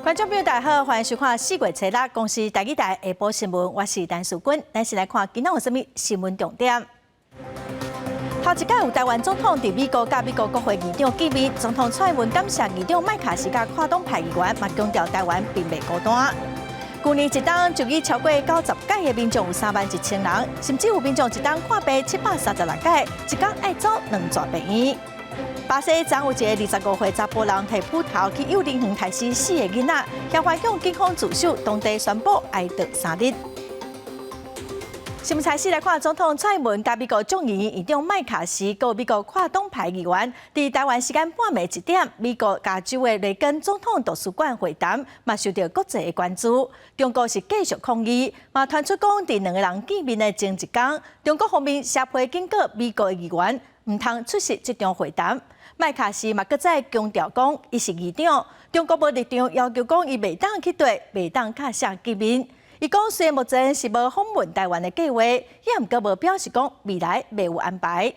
观众朋友大家好，欢迎收看4月初6公司台语台下晡新闻，我是陈淑君。咱先来看今仔有啥物新闻重点。头一届有台湾总统伫美国甲美国国会议长见面，总统蔡英文感谢议长麦卡锡甲跨党派议员，嘛强调台湾并未孤单。去年一档就医超过90届的民众有31000人，甚至有民众一档看病736届，一天爱走2逝病院。巴西昨有一个25岁查甫人摕斧头去幼儿园杀死4个囡仔，协会向警方自首，当地宣布挨罚3日。新闻开始来看，总统蔡英文甲美国众议院议长麦卡锡，和美国跨党派议员，伫台湾时间半暝1点，美国加州的雷根总统图书馆会谈，嘛受到国际的关注。中国是继续抗议，嘛传出讲伫2个人见面的前一天，中国方面写批警告美国的议员，唔通出席这场会谈。麦卡锡嘛，搁再强调讲，伊是议长，中国无立场要求讲伊袂当去对，袂当卡下见面。伊讲虽然目前是无访问台湾的计划，也毋过无表示讲未来未有安排。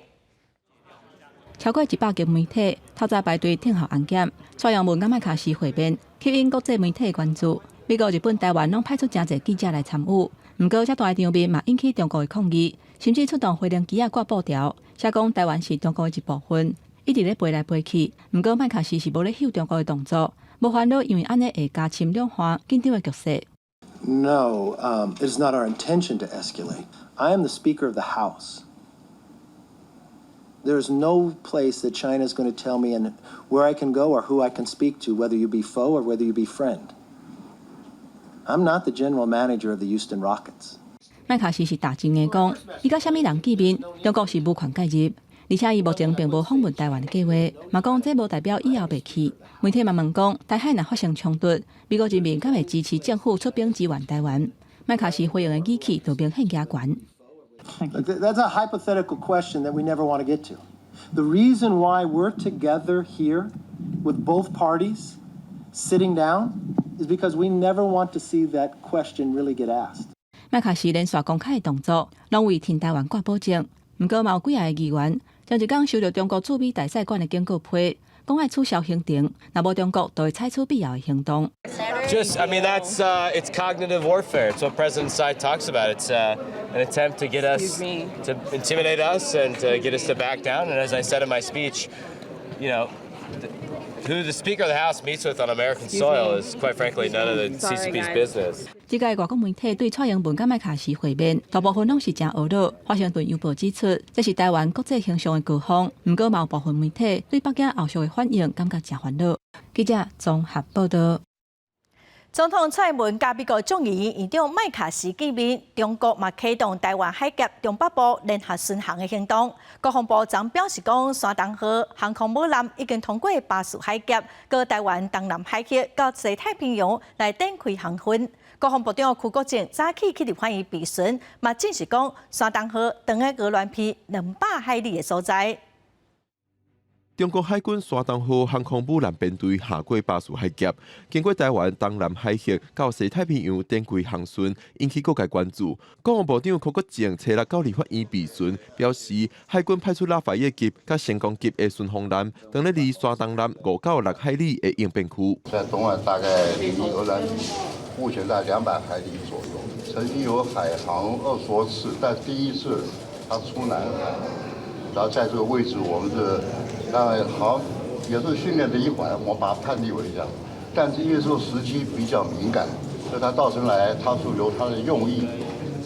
超过100个媒体透早排队等候安检，蔡英文甲麦卡锡会面，吸引国际媒体的关注。美国、日本、台湾拢派出真侪记者来参与，毋过遮大的场面嘛引起中国的抗议，甚至出动飞行机啊挂布条，写讲台湾是中国的一部分，一直咧飞来飞去。毋过麦卡锡是无咧翕中国的动作，无烦恼，因为安尼会加深两岸紧张的局势。No, it is not our intention to escalate. I am the Speaker of the House. There is no place that China is going to tell me and where I can go or who I can speak to, whether you be foe or whether you be friend. I'm not the general manager of the Houston Rockets. 麦卡锡是大真的讲，伊甲啥物人见面，中国是无权介入，而且伊目前并无访问台湾的计划，嘛讲这无代表以后袂去。媒体嘛问讲，台海若发生冲突，美国人民敢会支持政府出兵支援台湾？麦卡锡回应的语气就明显加悬。That's a hypothetical question that we never want to get to. The reason why we're together here with both parties sitting down is because we never want to see that question really get asked. 麦卡锡连续公开的动作，拢为挺台湾挂保证。毋过嘛有几个议员，前一天收到中国驻美大使馆的警告批，讲要取消行程，若无中国就会采取必要的行动。I mean, that's it's cognitive warfare. It's what President Tsai talks about. It's an attempt to get us to intimidate us and to get us to back down. And as I said in my speech, you know, who the Speaker of the House meets with on American soil is, quite frankly, none of the CCP's business. 这届外国媒体对蔡英文甲麦卡锡会面，大部分拢是真恶劣。华盛顿邮报指出，这是台湾国际形象的高峰。毋过，有部分媒体对北京后续的反应感觉真烦恼。记者综合报道。总统蔡英文甲美国众议院议长麦卡锡见面，中国嘛启动台湾海峡中北部联合巡航的行动。国防部昨表示讲，山东号航空母舰已经通过巴士海峡，过台湾东南海峡到西太平洋来展开航训。国防部长邱国正早起去立法院备询，嘛证实讲，山东号长在鹅銮鼻200海里的所在。中国海军山东号航空母舰编队下过巴士海峡，经过台湾东南海峡到西太平洋展开航巡，引起各界关注。国防部长邱国正初6到立法院备询，表示海军派出拉法叶级甲成功级的巡航舰，等咧离山东南5到6海里的应变区。在东岸大概离鹅銮鼻目前在200海里左右，曾经有海航20多次，但第一次它出南海，然后在这个位置我们是。当然，好，也是训练的一环，我把它判例为这样。但是因为这个时机比较敏感，所以它造成来，它是有它的用意。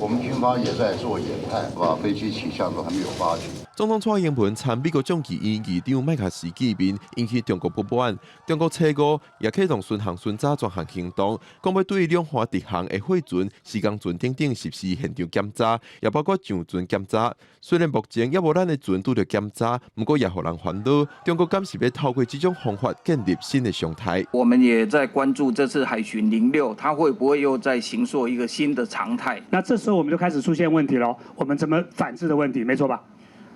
我们军方也在做研判，飞机起降都还没有发觉。总统蔡英文参美国众议院议长麦卡锡见面，引起中国不满。中国初5也启动巡航巡查专项行动，讲要对两岸直航的货船、时间船等等实施现场检查，也包括上船检查。虽然目前也无咱的船拄着检查，不过也互人烦恼。中国敢是要透过这种方法建立新的常态？我们也在关注这次海巡06，它会不会又在形塑一个新的常态？那这时候我们就开始出现问题了，我们怎么反制的问题，没错吧？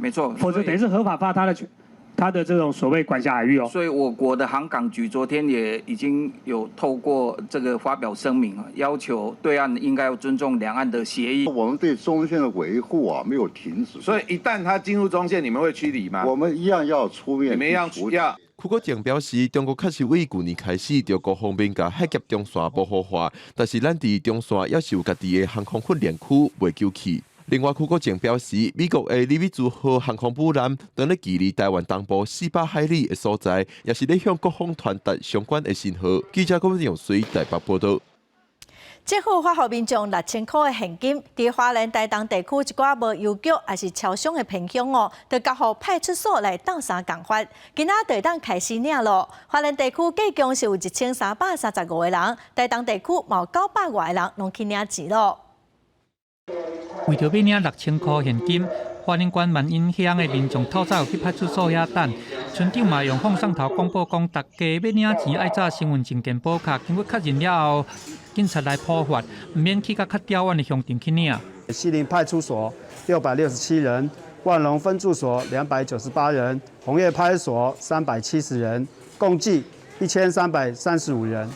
没错，否则等于是合法化他的这种所谓管辖海域哦。所以我国的航港局昨天也已经有透过这个发表声明啊，要求对岸应该要尊重两岸的协议。我们对中线的维护啊没有停止，所以一旦它进入中线，你们会驱离吗？我们一样要出面，你们要邱國正表示，中國確實為去年開始就各方面甲海峽中線保護化，但是咱佇中線也是有家己的航空訓練區未救起。另外，邱國正表示，美國的李密茲號航空母艦當咧距離台灣東部400海里的所在，也是咧向各方傳達相關的信號。記者郭永水台北報道。政府發予民眾6000塊的現金，佇花蓮台東地區一寡無郵局也是超商的偏鄉哦，就交予派出所來鬥相共發。今仔就當開始領咯。花蓮地區計共是有1335個人，台東地區有900外個人攏去領錢咯。為着要領6000塊現金，花蓮縣萬英鄉的民眾透早有去派出所遐等，村長嘛用放送頭廣播講，大家要領錢愛照身份證件簿卡，經過確認了後，警察來普發，唔免去到較遙遠的鄉鎮去領。西寧派出所667人，萬隆分駐所298人，紅葉派出所370人，共計1335人。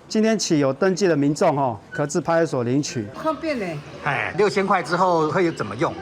今天起有登記的民眾可至派出所領取。方便呢。哎，6000塊之後會怎麼用？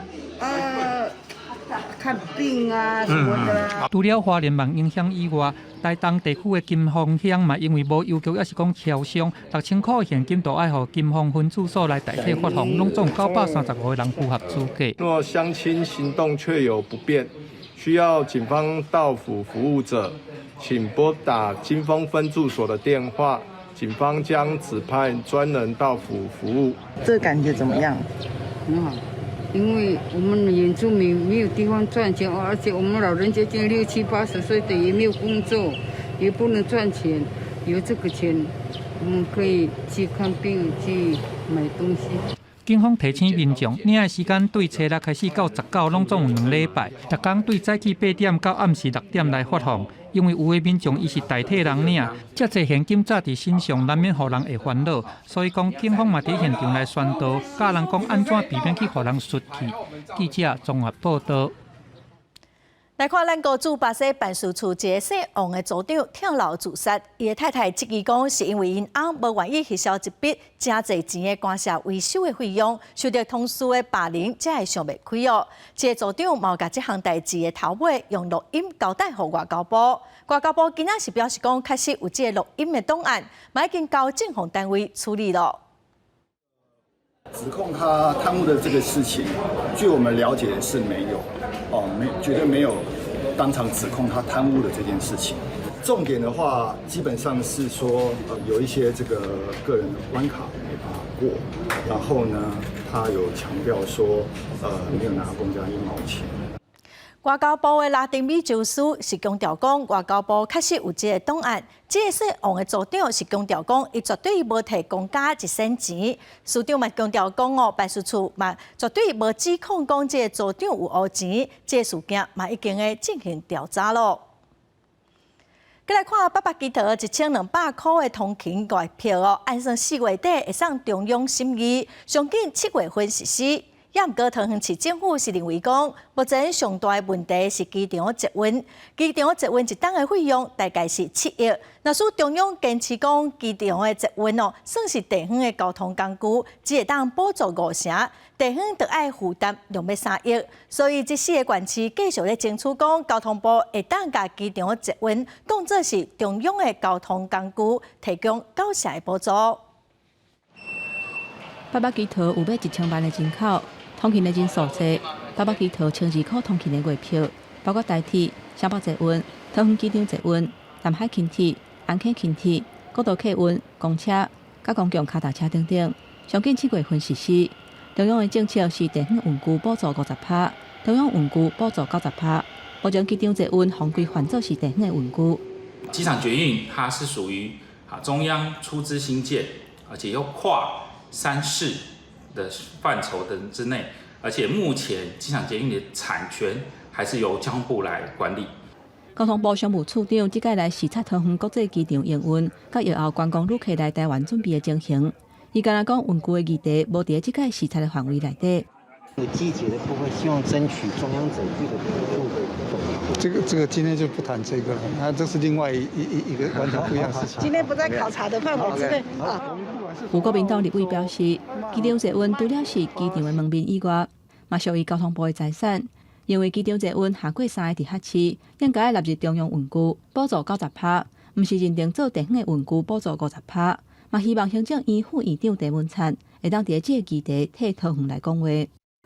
看病啊什麼的。除了花蓮萬英鄉以外，台東地區的金峰鄉嘛，因為無郵局，也是講超商，6000塊現金都愛予金峰分駐所來代替發放，攏總935個人符合資格。若鄉親行動確有不便，需要警方到府服務者，請撥打金峰分駐所的電話。警方將指派專人到府服務。這感覺怎麼樣？很好，因為我們原住民沒有地方賺錢，而且我們老人家已經60、80歲的，也沒有工作，也不能賺錢。有這個錢，我們可以去看病、去買東西。警方提醒民眾，領的時間對初六開始到19，攏總有2禮拜，逐工對早起8點到暗時6點來發放。因為有的民眾伊是代替人領，遮濟現金揸佇身上，難免互人會煩惱。所以講，警方嘛佇現場來宣導，教人講安怎避免去互人失去。記者綜合報道。來看咱高主巴西辦事處一個姓王的組長跳樓自殺，伊的太太質疑講是因為因翁無願意翕銷一筆真濟錢的官司維修的費用，受到同事的霸凌，才會想袂開哦。這個組長嘛有甲這項代誌的頭尾用錄音交代予外交部，外交部今仔是表示講確實有這個錄音的檔案，嘛已經交政府單位處理了。指控他貪污的這個事情，據我們了解是沒有，絕對沒有當場指控他貪污的這件事情。重點的話，基本上是說，有一些這個個人的關卡沒辦法過，然後呢，他有強調說，沒有拿公家1毛錢。外交部的拉丁美洲司是強調講，外交部確實有這個檔案。這個姓王的組長是強調講，伊絕對無提公家1仙錢。司長嘛強調講辦事處嘛絕對無指控講這個組長有污錢。這個事件嘛已經會進行調查咯。再來看800基桃1200塊的通勤月票哦，按算4月底會上中央審議，上緊7月份實施。也毋過，桃園市政府是認為講，目前上大問題是機場捷運。機場捷運一檔的費用大概是7億。若屬中央堅持講，機場的捷運哦，算是地方的交通工具，只會當補助5成，地方就愛負擔2.3億。所以，這4個縣市繼續咧爭取講，交通部會當甲機場捷運當作是中央的交通工具，提供高額的補助。800基桃有買1000萬的人口。通勤的人數多，800基桃12塊通勤的月票，包括台鐵、城北捷運、桃園機場捷運、南海輕鐵、安溪輕鐵、國道客運、公車、甲公共腳踏車等等，上緊7月份實施。中央的政策是地方運具補助50%，中央運具補助90%，目前機場捷運防規範做是地方的運具。機場捷運它是屬於中央出資興建，而且又跨3市的範疇等之內，而且目前機場捷運的產權還是由交通部來管理。交通部商務處長即個來視察桃園國際機場營運，甲疫後觀光旅客來台灣準備的情形。伊敢若講運具的議題無佇即個視察的範圍內底。季節的部分，希望爭取中央整體的補助。這個今天就不談這個了，這是另外一個完全不一樣的事情。今天不在考察的範圍之內。有國民黨立委表示，機場捷運除了是機場的門面以外，嘛屬於交通部的財產。因为机场坐运下过3个直辖市，应该纳入中央运具，补助90%，毋是认定做地方的运具补助50%。嘛希望行政院副院长陈文灿会当伫这个议题替桃园来讲话。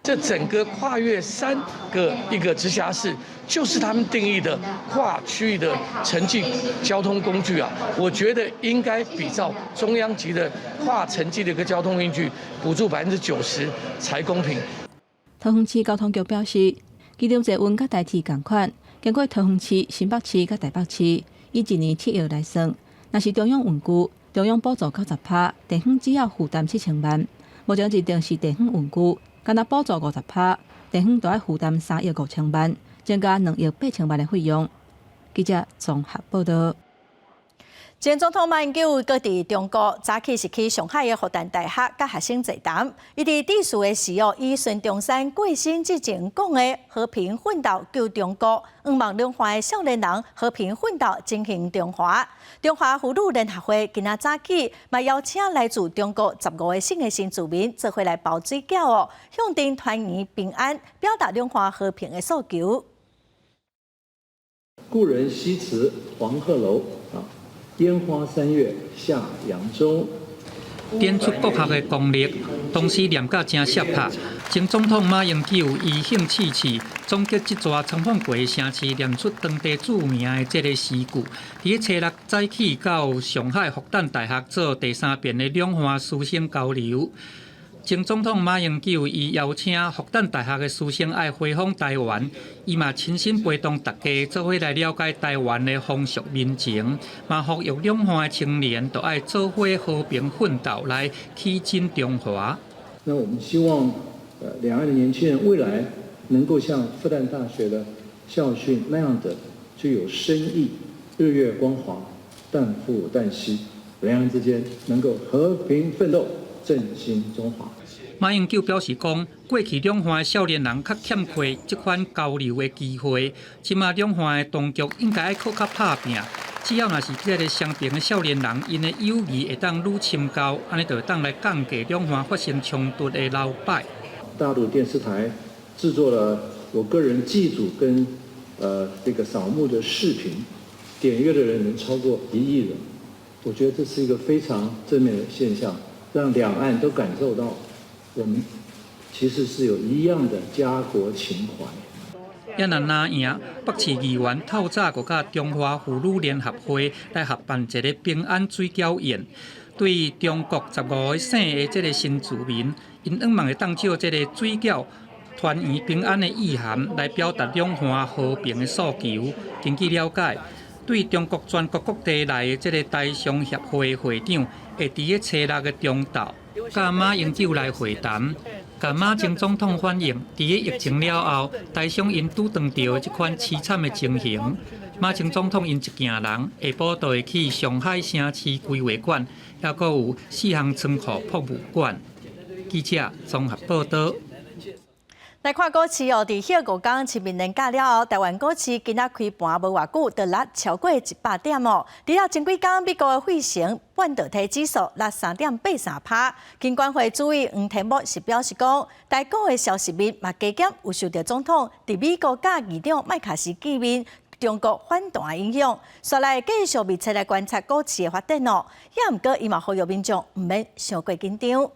这整个跨越3个一个直辖市，就是他们定义的跨区域的城际交通工具啊。我觉得应该比照中央级的跨城际的一个交通工具，补助90%才公平。桃园市交通局表示，机场坐运甲台铁同款，经过桃园市、新北市甲台北市，以1年7亿来算，若是中央运具，中央补助90%，地方只要负担7000万。目前认定是地方运具。敢若补助50%，地方就要负担3亿5千万，增加2亿8千万的费用。记者综合报道。前总统马英九搁伫中国早起是去上海的复旦大学甲学生座谈，伊伫致辞的时候，以孙中山过身之前讲的和平奋斗救中国，希望两岸的少年人和平奋斗振兴中华。中华妇女联合会今仔早起，嘛邀请来自中国15个省的新住民做伙来包水饺哦，向丁团圆平安，表达两岸和平的诉求。故人西辞黄鹤楼啊。烟花3月下扬州，点出国学的功力，同时念甲真适合。前总统马英九以兴趣起，总结这座冲碰过的城市，念出当地著名的这个诗句。伫初6早起到上海复旦大学做第3遍的两岸师生交流。前总统马英九伊邀请复旦大学的师生爱回访台湾，伊嘛亲身陪同大家做伙来了解台湾的风俗民情，嘛呼吁两岸的青年都爱做伙和平奋斗来起振中华。那我们希望，两岸的年轻人未来能够像复旦大学的校训那样的具有深意，日月光华，旦复旦夕，两岸之间能够和平奋斗。振兴中华。马英九表示讲，过去两岸的少年人较欠缺这款交流的机会，即马两岸的当局应该靠较拍拼。只要若是这个相平的少年人，因的友谊会当愈深交，安尼就会当来降低两岸发生冲突的老摆。大陆电视台制作了我个人祭祖跟这个扫墓的视频，点阅的人能超过1亿人。我觉得这是一个非常正面的现象。让两岸都感受到，我们其实是有一样的家国情怀。也若拿赢，北市议员透早就甲中华妇女联合会来合办一个平安水饺宴，对中国15个省的这个新住民，因希望会当借这个水饺团圆平安的意涵，来表达两岸和平的诉求。根据了解，对中国全国各地内的这个台商协会会长。会伫初6的中昼，甲马英九来会谈，甲马前总统反映，伫疫情了后，台商因拄撞到这款凄惨的情形。马前总统因一行人下晡就会去上海城市规划馆，还佫有4项仓库博物馆。记者综合报道。来看股市哦，伫歇5天清明连假了后，台湾股市今仔开盘无偌久，就落超过100点哦。除了前几天美国的费城半导体指数落3.83%，金管会主委黄天木是表示讲，台股的消息面嘛加减有受到总统伫美国甲议长麦卡锡见面。中国反弹的影响，所以继续密切来观察股市的发展哦。也毋过，伊嘛呼吁民众毋免伤过紧张。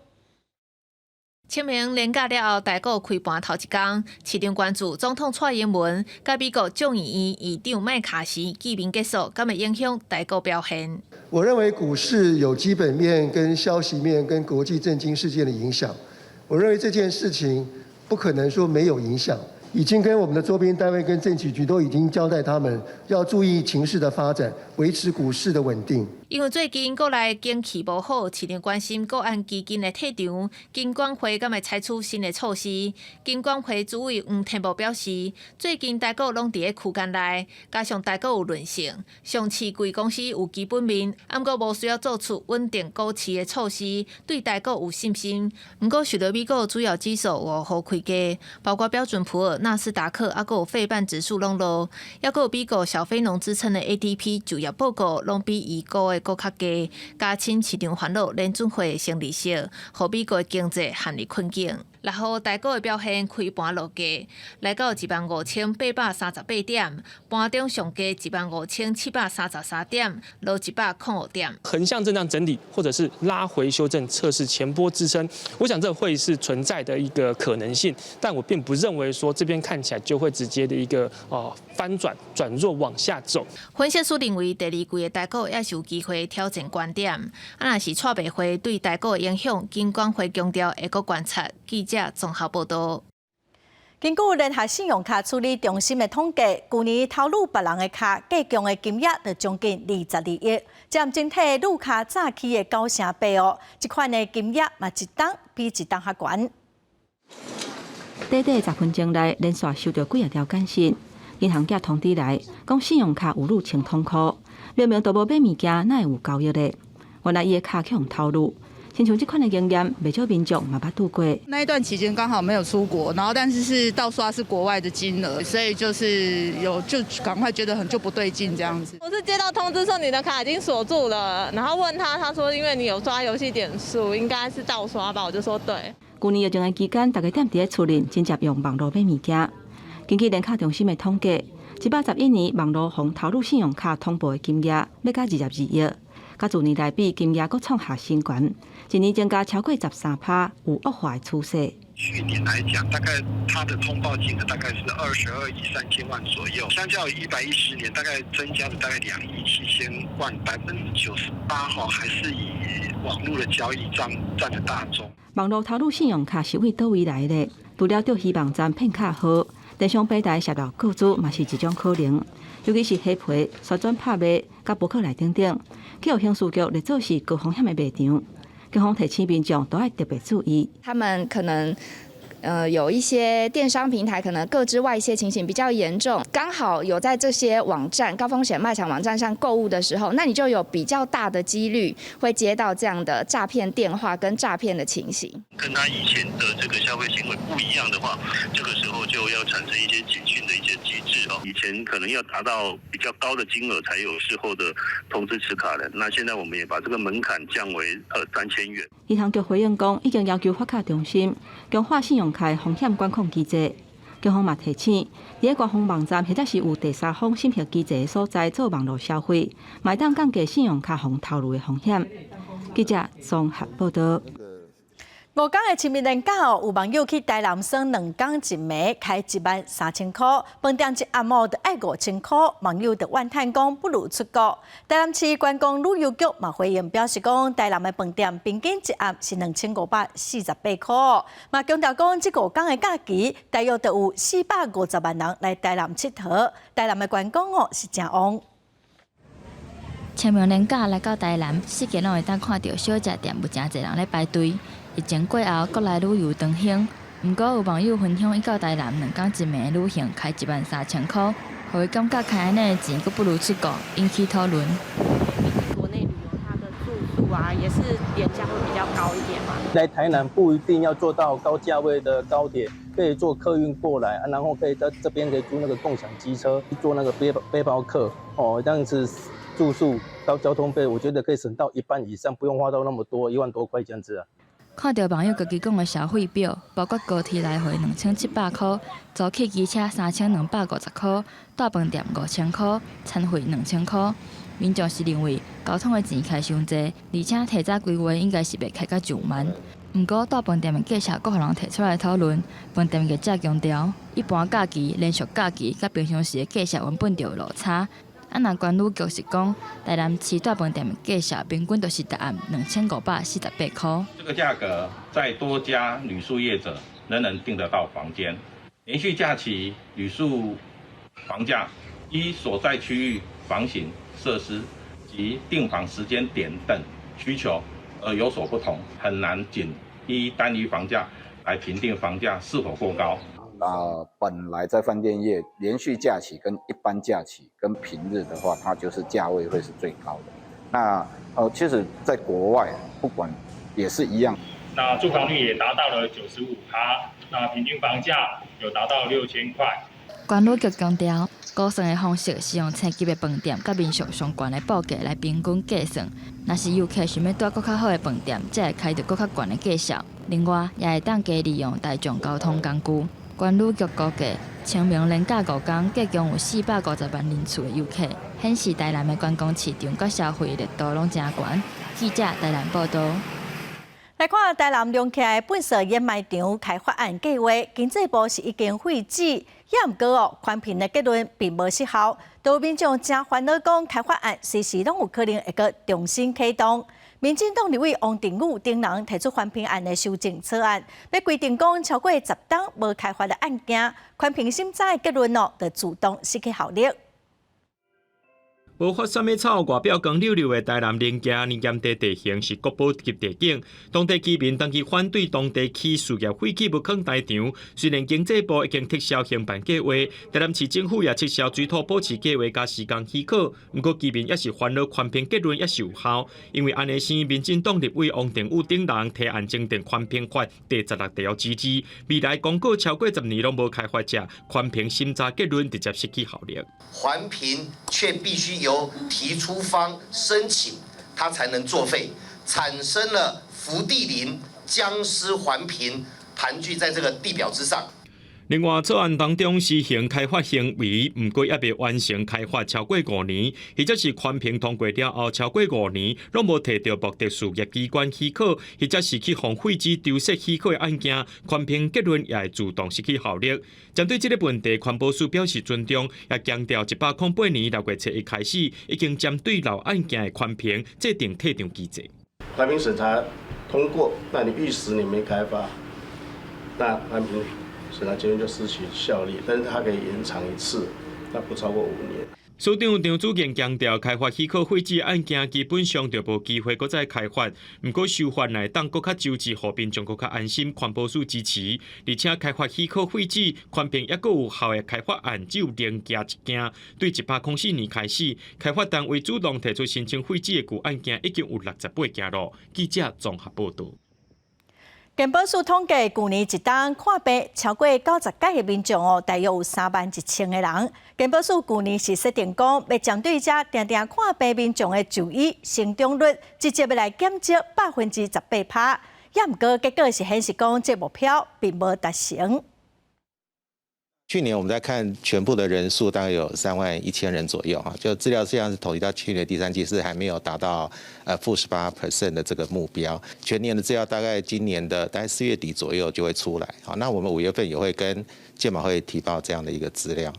清明连假了后，台股开盘头一天，市场关注总统蔡英文甲美国众议院议长麦卡锡见面结束，敢会影响台股表现？我认为股市有基本面、跟消息面、跟国际政经事件的影响。我认为这件事情不可能说没有影响。已经跟我们的周边单位跟政企局都已经交代他们要注意情势的发展，维持股市的稳定。因为最近国内景气无好，市场关心个案基金的退场，金管会敢会采取新的措施？金管会主委黄天木表示，最近台股拢伫咧区间内，加上台股有韧性，上市贵公司有基本面，毋过无需要做出稳定股市的措施，对台股有信心。毋过受到美国主要指数5号开价，包括标准普尔、纳斯达克，还有费半指数拢落，还有美国小非农之称的 ADP 就业报告拢比预估的搁较低，加深市场烦恼联准会的升利息，互美国的经济陷入困境。6号台股的表现开盘落价，来到15838点，盘中上价15733点，落105点。横向震荡整理，或者是拉回修正测试前波支撑，我想这会是存在的一个可能性，但我并不认为说这边看起来就会直接的一个翻转转弱往下走。分析师认为，第二季的台股也是有机会挑战关点。若是蔡白会对台股的影响，金管会强调会阁观察。记者综合报道。根据联合信用卡处理中心的统计，去年偷入别人的卡计强的金额就将近22亿，占整体入卡诈欺的9成8哦。这款的金额嘛，一档比一档较悬。短短10分钟内，连续收到几啊条简讯，银行寄通知来，讲信用卡有入清通库，明明都无买物件，哪会有交易的？原来伊的卡去互偷入。亲像这款的经验，不少民众嘛捌拄过。那一段期间刚好没有出国，然后但是盗刷是国外的金额，所以就是就赶快觉得就不对劲这样子。我是接到通知说你的卡已经锁住了，然后问他说因为你有刷游戏点数，应该是盗刷吧，我就说对。去年疫情的期间，大家踮伫咧厝里，真接用网络买物件。根据联卡中心的统计，111年网络互偷入信用卡通报的金额要到22亿。甲去年来比，金额阁创下新高，一年增加超过13%，有恶化的趋势。去年来讲，大概它的通报金额大概是22亿3000万左右，相较于110年，大概增加了大概2亿7000万，98%还是以网络的交易占了大宗。网络偷入信用卡是为倒位来的？除了钓鱼网站骗卡号，电商平台泄露个资嘛是一种可能。尤其是黑皮、刷转拍卖、甲博客来等等，去互刑事局列做是高风险的卖场，警方提醒民众都要特别注意。他们可能有一些电商平台可能个资外泄情形比较严重，刚好有在这些网站高风险卖场网站上购物的时候，那你就有比较大的几率会接到这样的诈骗电话跟诈骗的情形。跟他以前的这个消费行为不一样的话，这个时候就要产生一些警讯的一些机制哦。以前可能要达到比较高的金额才有事后的通知持卡人，那现在我们也把这个门槛降为3000元。银行局回应讲，已经要求发卡中心强化信用卡风险管控机制。警方嘛提醒，伫官方网站或者是有第三方审核机制的所在做网络消费，买当降低信用卡互偷入的风险。记者综合报道。5天的清明连假哦，有网友去台南耍2天一暝，开13000块，饭店一暗晡就要5000块，网友就怨叹讲不如出国。台南市观光旅游局嘛回应表示讲，台南的饭店平均一暗是2548块，嘛强调讲这5天的假期，大约就有450万人来台南佚佗，台南的观光哦是真旺。清明连假来到台南，四界拢会当看到小食店有真侪人咧排队。疫情过后，国内旅游长兴，不过有网友分享，伊到台南2天一暝旅行开13000块，互伊感觉开安尼的钱，佫不如出国，引起讨论。国内旅游它的住宿啊，也是廉价会比较高一点嘛。来台南不一定要坐到高价位的高铁，可以坐客运过来，然后可以在这边可以租那个共享机车，坐那个背包客哦，这样子住宿到交通费，我觉得可以省到1半以上，不用花到那么多，1万多块这样子啊。看到网友家己讲的消费表，包括高铁来回2700块，早起机车3250块，大饭店5000块，餐费2000块。民众是认为交通的钱开伤济，而且提早规划应该是袂开到上万。不过大饭店的计价，阁互人提出来讨论。饭店业者强调，一般假期、连续假期，甲平常时的计价原本就有落差。若关旅局是讲，台南市大饭店的价钱平均都是1暗2548块。这个价格在多家旅宿业者仍能订得到房间。连续假期旅宿房价依所在区域房型、设施及订房时间点等需求而有所不同，很难仅依单一房价来评定房价是否过高。本来在饭店业，连续假期跟一般假期跟平日的话，它就是价位会是最高的。那其实在国外不管也是一样。那住房率也达到了95%，那平均房价有达到6000块。关旅局强调，估算的方式是用星级的饭店甲民俗相关的报价来平均计算。若是游客想要住搁较好的饭店，才会开着搁较悬的价数。另外，也会当加利用大众交通工具。关旅局估计，清明连假5天，计共有450万人次的游客，显示台南的观光市场甲消费热度拢真悬。记者台南报道。来看台南龙徛的本色燕麦场开发案计划，经济部是已经废止，也毋过宽频的结论并无失效。多民众真烦恼讲，开发案随时拢有可能会个重新启动。民进党立委王定宇等人提出宽频案的修正草案，要规定讲超过10档无开发的案件，宽频审查的结论就自动失去效力。无发什么草，外表光溜溜的台南林家年检地地形是国宝级地景。当地居民当期反对当地起事业废弃木坑大场，虽然经济部已经撤销兴办计划，台南市政府也撤销水土保持计划加施工许可，不过居民也是烦恼宽频结论也是有效，因为安尼生民进党立委王定宇等人提案增订宽频法第16条支持，未来公告超过10年拢无开发者，宽频审查结论直接失去效力。环评却必须由提出方申请，它才能作废，产生了福地林、僵尸环评盘踞在这个地表之上。另外，草案当中施行开发行为，不过也未完成开发超过5年，或者是宽频通过了后超过5年，拢无摕到目的事业机关许可，或者是去向废止丢失许可的案件，宽频结论也会自动失去效力。针对这个问题，环保署表示尊重，也强调108年6月1日开始，已经针对老案件的宽频制定退场机制。环评审查通过，那你逾10年没开发，那环评审查结论就失去效力，但是它可以延长1次，那不超过5年。署长张子健强调，开发许可废止案件基本上就无机会搁再开发，不过修法来当搁较周知，互民众搁较安心。环保署支持，而且开发许可废止，宽频也搁有效的开发案只有另加一件。对104年开始，开发单位主动提出申请废止的旧案件已经有68件咯。记者综合报道。健保署统计，去年一档看病超过90届的民众大约有31000个人。健保署去年是设定讲，要针对这定定看病民众的就医成长率，直接要来减少18%。也毋过，结果是显示讲，这目标并无达成。去年我们在看全部的人数，大概有31000人左右哈。就资料这样是统计到去年第3季是还没有达到-18% 的这个目标。全年的资料大概今年的大概4月底左右就会出来。好，那我们5月份也会跟健保会提报这样的一个资料。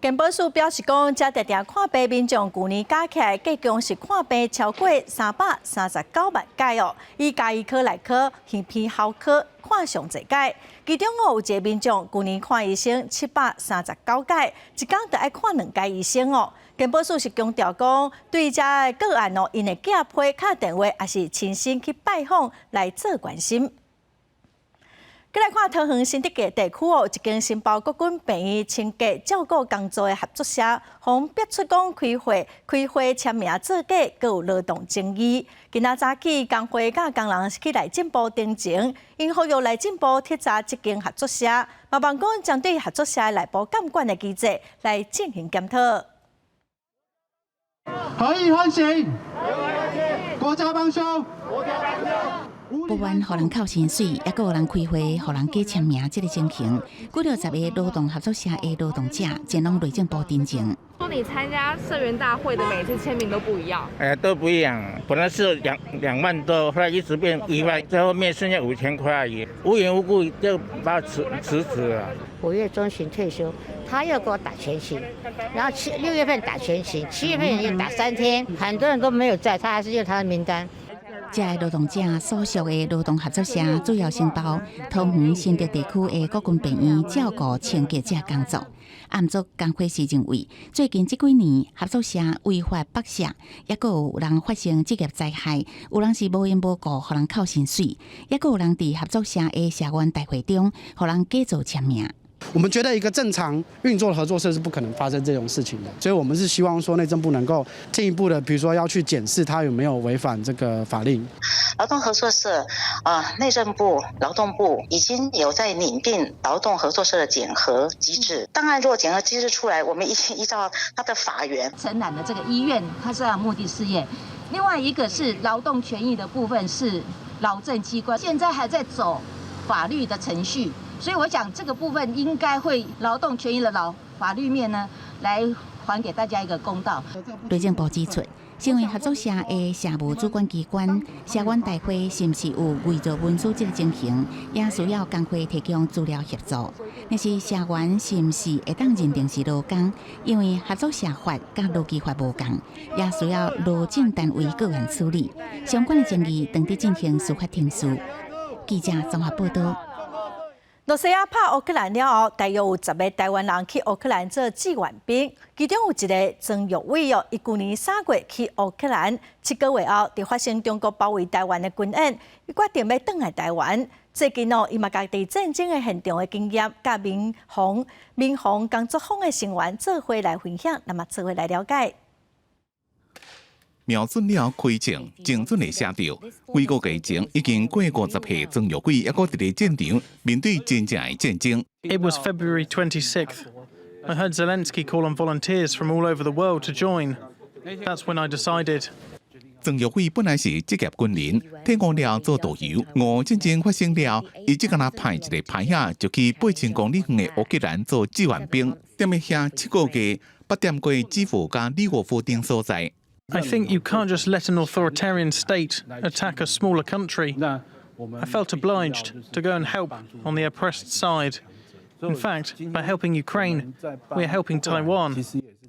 健保署表示讲，这定定看病民众去年加起来，计共是看病超过339万届哦。以家医科来科、耳鼻喉科看上侪届，其中有一个民众去年看医生739届，一天就爱看2届医生哦。健保署是强调讲，对这个案哦，因会寄批、打电话，也是亲身去拜访来做关心。再来看桃园新德街地区一间新包国军病院清洁照顾工作的合作社，互逼出讲开会签名作假，阁有劳动争议。今仔早起，工会甲工人去内政部登情，因呼吁内政部剔查这间合作社，麻烦讲针对合作社内部监管的机制来进行检讨。可以欢迎国家帮凶。不愿予人扣薪水，也有人开会，予人假签名，这个情形，60个劳动合作社的劳动者前往内政部申请。说你参加社员大会的每次签名都不一样，都不一样。本来是2万多，后来一直变1万，最后面剩下5000块而已。无缘无故就把他辞职了。5月中旬退休，他又给我打全勤，然后6月份打全勤，7月份又打3天，很多人都没有在，他还是用他的名单。这劳动者所属的劳动合作社主要承包桃园新德地区的国军病院照顾清洁者工作。按照工会时认为，最近这几年合作社违法剥削，也有人发生职业灾害，有人是无缘无故予人扣薪水，也有人伫合作社的社员大会中予人假造签名。我们觉得一个正常运作的合作社是不可能发生这种事情的，所以我们是希望说内政部能够进一步的，比如说要去检视它有没有违反这个法令。劳动合作社内政部、劳动部已经有在拟定劳动合作社的检核机制。当然，如果检核机制出来，我们依照它的法源承揽的这个医院，它是要目的事业；另外一个是劳动权益的部分是劳政机关，现在还在走法律的程序。所以我想这个部分应该会劳动权益的法律面呢，来还给大家一个公道。内政部指出，身为合作社的社务主管机关，社员大会是不是有伪造文书这个情形，也需要工会提供资料协助。但是社员是不是会当认定是劳工？因为合作社法甲劳基法无同，也需要劳政单位个案处理。相关的争议当地进行司法程序。记者综合报道。罗西亚拍乌克兰了后，大约有10个台湾人去乌克兰做志愿兵，其中有一个曾玉伟伊去年3月去乌克兰，7个月后，就发生中国包围台湾的军演，伊决定要返来台湾。最近伊嘛家己战争的现场的经验，甲民防工作坊的成员做伙来分享，那么做伙来了解。瞄准了开枪，精准地写到，几个月前已經過50歲曾玉輝，還佫佇咧戰場面對真正嘅戰爭。It was February 26th. I heard Zelensky call on volunteers from all over the world to join. That's when I decided. 曾玉輝本來是職業軍人，退伍了做導遊。戰爭發生了，伊只敢若派一個牌仔，就去8000公里遠嘅烏克蘭做志願兵，踮咧遐7個月，8點過基輔甲利沃夫等所在。I think you can't just let an authoritarian state attack a smaller country. I felt obliged to go and help on the oppressed side. In fact, by helping Ukraine, we are helping Taiwan.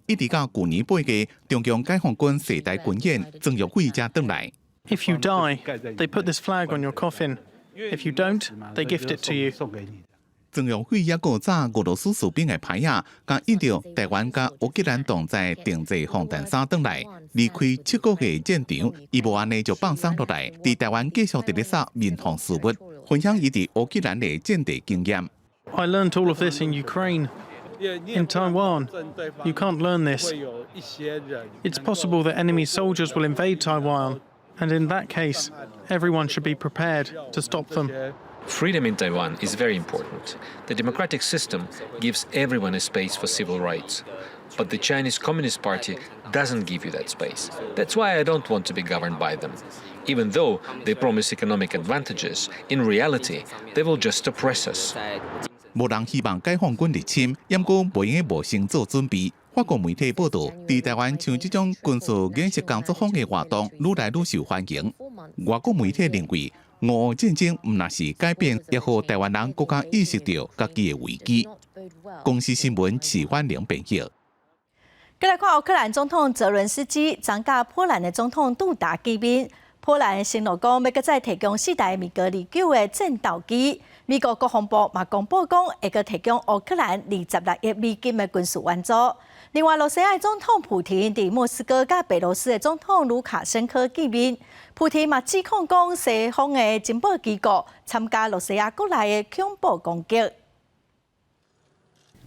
一直到去年8月，中共解放軍世代軍演，曾玉輝才回來。If you die, they put this flag on your coffin. If you don't, they gift it to you. 曾玉輝也個早俄羅斯士兵嘅牌仔，甲印着台灣甲烏克蘭同在定製防彈衫回來，離開7個月戰場，伊無安尼就放鬆落來，佇台灣繼續佇咧殺民防事務，分享伊佇烏克蘭嘅戰地經驗。I learned all of this in Ukraine. In Taiwan, you can't learn this. It's possible that enemy soldiers will invade Taiwan, and in that case, everyone should be prepared to stop them. Freedom in Taiwan is very important. The democratic system gives everyone a space for civil rights. But the Chinese Communist Party doesn't give you that space. That's why I don't want to be governed by them. Even though they promise economic advantages, in reality, they will just oppress us. 無人希望解放軍入侵，不過無用嘅無心做準備。法國媒體報道，佇台灣像這種軍事演習工作坊嘅活動，愈來愈受歡迎。外國媒體認為，俄烏戰爭唔那是改變，也讓台灣人更加意識到家己嘅危機。公司新聞齊歡迎報道。再來看烏克蘭總統澤倫斯基將甲波蘭的總統杜達見面。波蘭承諾講要擱再提供4台米格29嘅戰鬥機。美國國防部嘛公布講，會擱提供烏克蘭26億美金嘅軍事援助。另外，羅西亞總統普廷佇莫斯科甲白羅斯嘅總統盧卡申科見面。普廷嘛指控講西方嘅情報機構參加羅西亞國內嘅恐怖攻擊。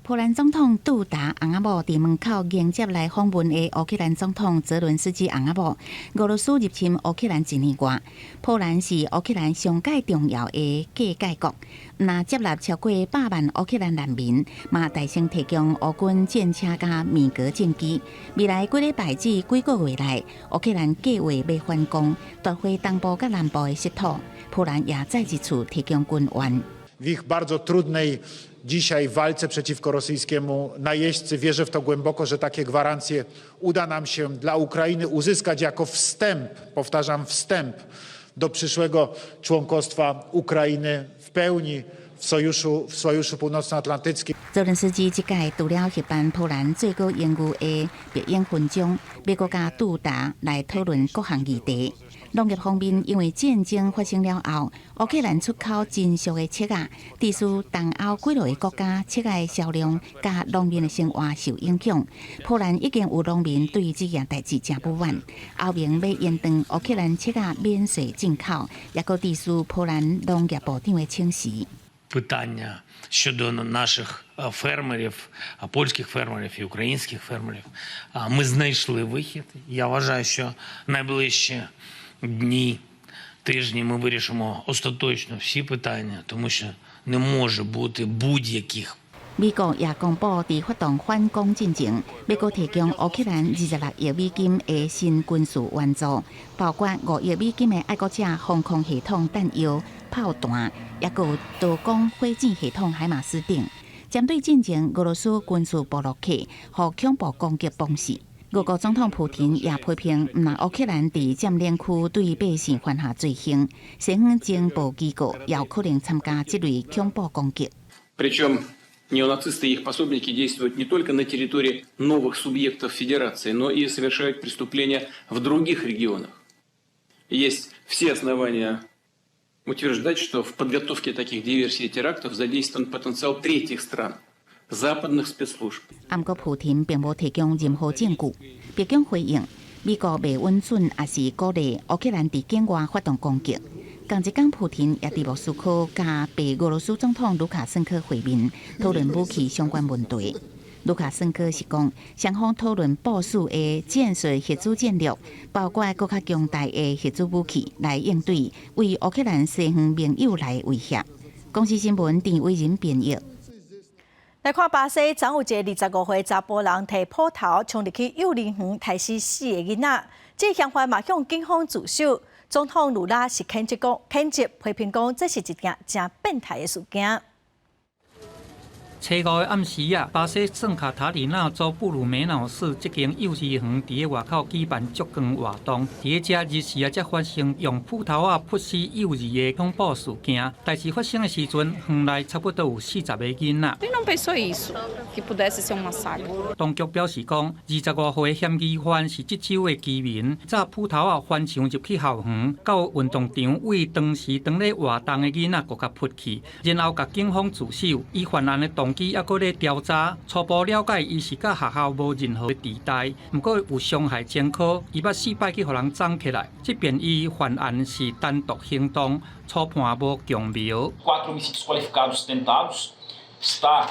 波蘭總統杜達翁仔某伫門口迎接來訪問的烏克蘭總統澤倫斯基翁仔某。俄羅斯入侵烏克蘭1年外，波蘭是烏克蘭上界重要的界界國，那接納超過100萬烏克蘭難民，嘛大聲提供烏軍戰車加米格戰機。未來幾禮拜至幾個月來，烏克蘭計劃要反攻，奪回東部甲南部的失土。波蘭也再一次提供軍援。W ich bardzo trudnej dzisiaj walce przeciwko rosyjskiemu najeźdźcy wierzę w to głęboko, że takie gwarancje uda nam się dla Ukrainy uzyskać jako wstęp, powtarzam wstęp, do przyszłego członkostwa Ukrainy w pełni w Sojuszu Północnoatlantyckim. 澤倫斯基這屆除了協辦波蘭最高榮譽的別英勳章，美國甲杜達來討論各項議題。農業方面，因為戰爭發生了後，烏克蘭出口真俗的赤鴨，致使東歐幾落個國家赤鴨的銷量甲農民的生活受影響。波蘭已經有農民對這件代志真不滿，後面要延長烏克蘭赤鴨免稅進口，也閣致使波蘭農業部長的請辭。питання щодо наших фермерів, польських фермерів і українських фермерів. Ми знайшли вихід. Я вважаю, що найближчі дні, тижні ми вирішимо остаточно всі питання, тому що не може бути будь-яких. 美國也公布在發動反攻進前，美國提供烏克蘭26億美金的新軍事援助，包括5億美金的愛國者防空系統彈藥、炮彈，也有多管火箭系統海馬斯等，針對進前俄羅斯軍事部落客和恐怖攻擊方式。俄國總統普京也批評，唔讓烏克蘭在佔領區對百姓犯下罪行，西方情報機構也有可能參加這類恐怖攻擊。Неонацисты и их пособники действуют не только на территории новых субъектов Федерации, но и совершают преступления в других регионах. Есть все основания утверждать, что в подготовке таких диверсий и терактов задействован потенциал третьих стран, западных спецслужб. 不過普京並無提供任何證據。北京回應，美國未允准也是鼓勵烏克蘭在境外發動攻擊。同一天，普京也在莫斯科加被俄羅斯總統盧卡申科會面，討論武器相關問題。盧卡申科是講，雙方討論部署的戰術核子戰略，包括更加強大的核子武器來應對為烏克蘭西方盟友來威脅。公司新聞鄭偉仁編譯。來看巴西，昨有一個25歲查甫人摕斧頭衝入去幼兒園，殺死4個囡仔。這嫌犯嘛向警方自首。總統盧拉是譴責批評講，這是一件真變態的事件。初五的暗時啊，巴西聖卡塔里娜州布魯梅瑙市這間幼兒園佇個外口舉辦燭光活動，佇個這日時啊，才發生用斧頭啊撲死幼兒的恐怖事件。代志發生的時陣，園內差不多有40個囡仔。當局表示講，25歲的嫌疑犯是這州的居民，揸斧頭啊翻牆入去校園，到運動場為當時當咧活動的囡仔更加撲去，然後甲警方自首。伊犯案的動機也閣咧調查，初步了解伊是甲學校無任何地帶，毋過有傷害前科，伊捌4擺去互人斬起來。即便伊犯案是單獨行動，初判無強苗。está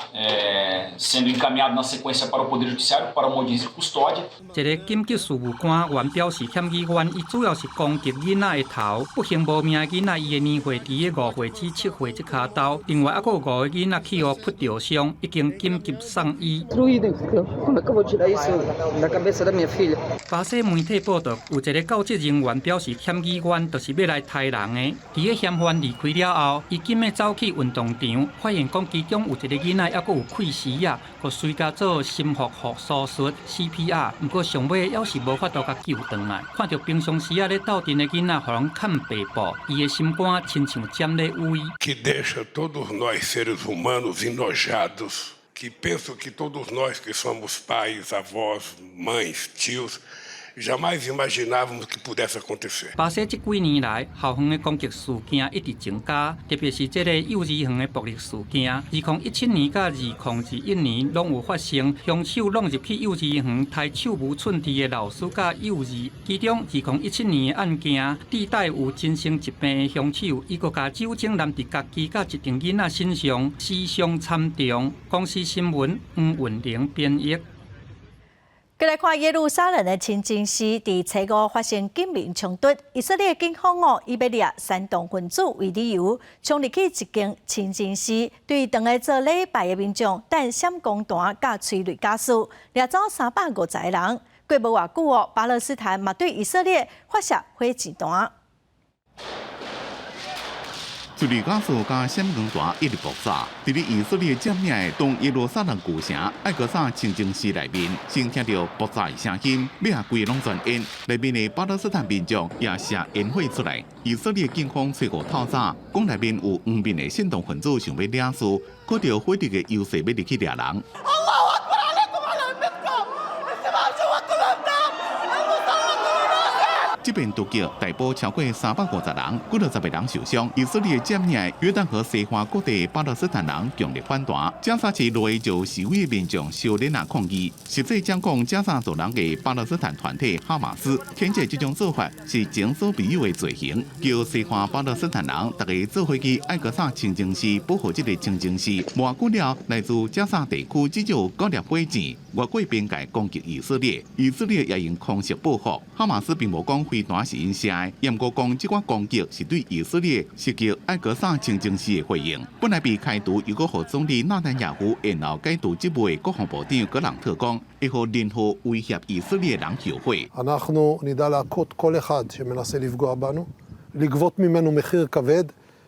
sendo encaminhado na sequência para o Poder Judiciário para uma audiência de custódia. 一個檢舉事務官原表示，嫌疑犯伊主要是攻擊囡仔的頭，不幸無命的囡仔伊的年歲佇個5歲至7歲這卡刀，另外還有5個囡仔氣互撲著傷，已經緊急送醫。巴西媒體報道，有一個教職人員表示，嫌疑犯就是要來殺人的。佇個嫌犯離開了後，伊緊要走去運動場，發現講其中有一個囡仔還閣有氣死啊，佮隨家做心腹復甦術 CPR， 不過上尾還是無法度甲救回來。看到平常時啊咧鬥陣的囡仔，互人砍背部，伊的心肝親像沾咧污。Que deixa todos nós seres humanos enojados, que penso que todos nós que somos pais, avós, mães, tios, jamais imaginávamos que pudesse acontecer. 巴西這幾年來，校園的攻擊事件一直增加，特別是這個幼兒園的暴力事件。2017年到2021年，攏有發生兇手闖入去幼兒園，摕手無寸鐵的老師甲幼兒。其中2017年的案件，地帶有精神疾病的兇手，伊閣甲酒精淋佇家己甲一定囡仔身上，死傷慘重。公司新聞黃雲玲編譯。再來看耶路撒冷的清真寺，佇初五發生警民衝突，以色列警方以要掠煽動分子為理由，衝入去一間清真寺，對當來做禮拜的民眾彈閃光彈甲催淚加速，掠走350個人。過無偌久巴勒斯坦嘛對以色列發射火箭彈。催淚加速加閃光彈一直爆炸，佇咧以色列佔領的東耶路撒冷古城愛格薩清真寺內面，先聽到爆炸的聲音，尾下規個攏轉煙，內面的巴勒斯坦民眾也射煙火出來。以色列警方隨後透早，講內面有黃面的煽動分子想要領事，靠着火力的優勢要入去掠人。这边突击逮捕超过350人，几60个人受伤。以色列占领约旦河西岸各地巴勒斯坦人强烈反弹，加沙市内就示威民众烧脸啊抗议。实际掌控加沙走廊的巴勒斯坦团体哈马斯谴责这种做法是前所未有的罪行，叫西岸巴勒斯坦人大家做回去艾格萨清净寺保护这个清净寺。偌久了，来自加沙地区至少9粒火箭越过边界攻击以色列，以色列也用空袭报复。哈马斯并无讲飞弹是因射的，严格讲这款攻击是对以色列涉及艾格萨清净寺的回应。本来被开除，又搁互总理纳坦雅胡然后解除职务的国防部长格朗特讲，会互任何威胁以色列人后悔。אנחנו נדע להכות כל אחד שמנסה לפגוע בנו, לגבות ממנו מחיר כבד.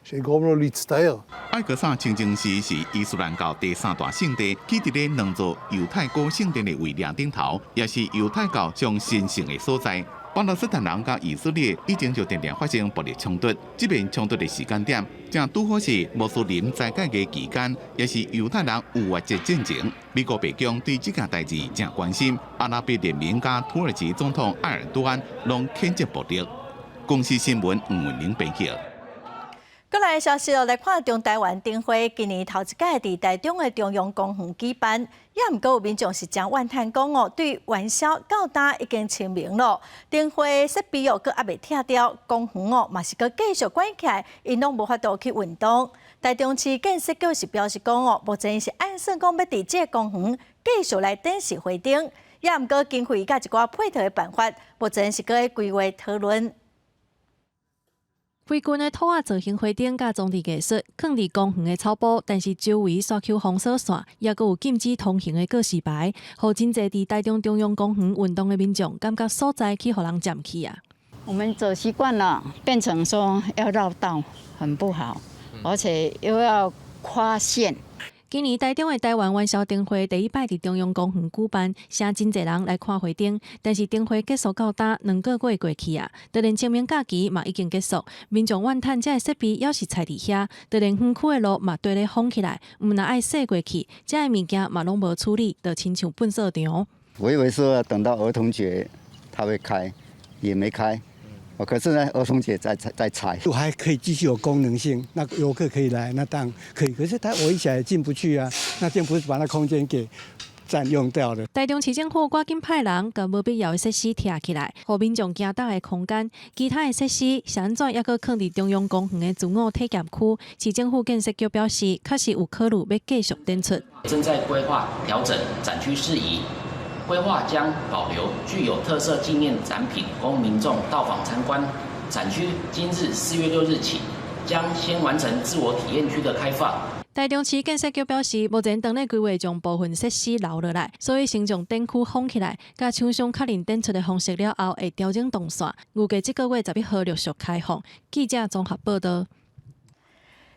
שיגרום לו להצטער. 艾格萨清净寺是伊斯兰教第3大圣地，起伫咧2座犹太高圣殿的位列顶头，也是犹太教上神圣的所在。巴勒斯坦人甲以色列已经就连连发生暴力冲突，这边冲突的时间点正拄好是穆斯林斋戒月期间，也是犹太人逾越节进前。美国白宫对这件代志正关心，阿拉伯联盟甲土耳其总统埃尔多安拢谴责暴力。公司新闻黄文玲编辑。过来消息来看中台湾灯会，今年头一届伫台中的中央公园举办，也毋过有民众是将怨叹讲哦，对元宵到达已经清明了，灯会设备哦，阁还未拆掉，公园哦嘛是阁继续关起来，因拢无法度去运动。台中市建设局是表示讲哦，目前是按算讲要伫这公园继续来展示花灯，也毋过经费甲一寡配套的办法，目前是阁在规划讨论。规群的土仔造型花灯甲装置艺术放伫公园的草坡，但是周围刷扣封锁线，也阁有禁止通行的告示牌，互真侪伫台中中央公园运动的民众感觉所在去互人占去啊。我们走习惯了，变成说要绕道，很不好，而且又要跨线。今年台中的台湾元宵灯会第一摆伫中央公园举办，请真侪人来看花灯。但是灯会结束到呾2个月过去啊，就连清明假期嘛已经结束，民众怨叹这个设备要是踩伫遐，就连园区的路嘛堆咧封起来，毋若爱驶过去，这个物件嘛拢无处理，就亲像粪扫场。我以为说要等到儿童节它会开，也没开。可是呢，儿童节在拆，还可以继续有功能性，那游客可以来，那当然可以。可是他围起来进不去啊，那这样不是把那空间给占用掉了。台中市政府赶紧派人将无必要的设施拆起来，互民众行到的空间。其他的设施是安怎，抑搁放伫中央公园的自我体验区。市政府建设局表示，确实有考虑要继续展出，正在规划调整展区事宜。规划将保留具有特色纪念展品，供民众到访参观。展区今日4月6日起，将先完成自我体验区的开放。台中市建设局表示，目前当咧规划将部分设施留落来，所以先将展区封起来，甲厂商确认展出的方式了后，会调整动线，预计这个月11号陆续开放。记者综合报道。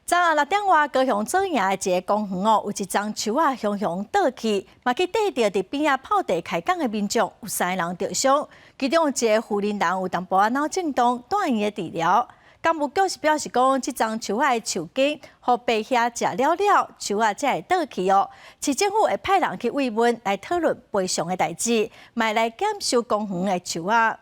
昨下6点外，高雄左营的一个公园哦，有一丛树啊，雄雄倒去，嘛去缀着伫边仔泡茶开讲的民众，有3个人受伤，其中一个妇人人有淡薄仔脑震荡，住院的治疗。干部局是表示讲，这丛树啊的树根，互白虾食了了，树啊才会倒去哦。市政府会派人去慰问，来讨论赔偿的代志，卖来检修公园的树啊。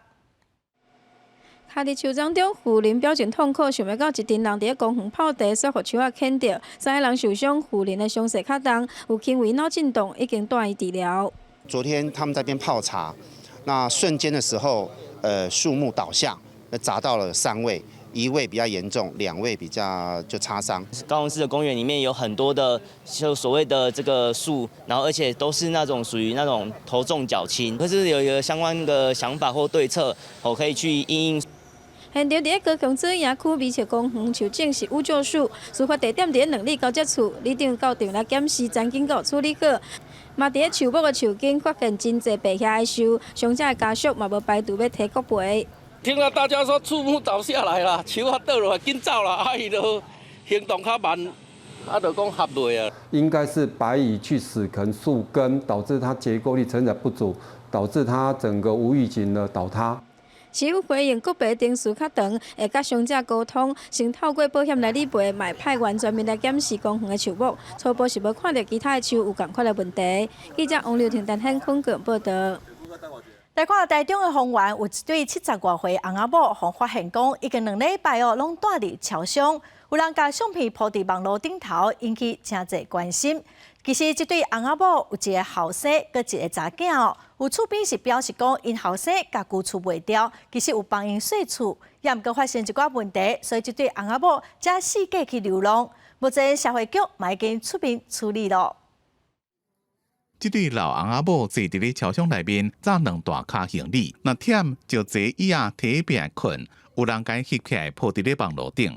徛伫树丛中，妇人表情痛苦，想要到一群人伫公园泡茶，却互树仔牵着，3个人受伤，妇人的伤势较重，有轻微脑震荡，已经住院治疗。昨天他们在边泡茶，那瞬间的时候，树木倒下，砸到了3位。1位比较严重，2位比较就擦伤。高雄市的公园里面有很多的就所谓的这个树，然后而且都是那种属于那种头重脚轻，可是有一个相关的想法或对策，我可以去因应。现场伫高雄左营区美石公园树种是五旧树，事发地点伫2里交接处，里长到场来检视，曾经有处理过。嘛伫树木的树根发现真侪白虾的树，伤者的家属嘛无排除要提国赔。听到大家说树木倒下来了，树啊倒落来，紧走了，伊就行动较慢，就讲合落啊。应该是白蚁去死啃树根，导致它结构力承载不足，导致它整个无预警的倒塌。市府回应，国赔定时较长，会甲伤者沟通，先透过保险来理赔，卖派员专门来检视公园的树木，初步是无看到其他的树有同款的问题。记者王柳婷、陈汉坤报道。来看台中的丰原，有一对70多岁翁仔某，互发现讲已经2礼拜拢住伫桥上，有人将相片铺伫网络顶头，引起真侪关心。其实这对翁仔某有一个后生，佮一个查囝哦。有厝边是表示讲，因后生甲旧厝卖掉，其实有帮因洗厝，也毋过发现一寡问题，所以这对翁仔某才四界去流浪。目前社会局嘛已经出面处理了。这对老翁仔某坐伫咧桥箱内面，载2大卡行李，那忝就坐椅仔摕边困，有人甲伊翕起来铺伫咧网络顶。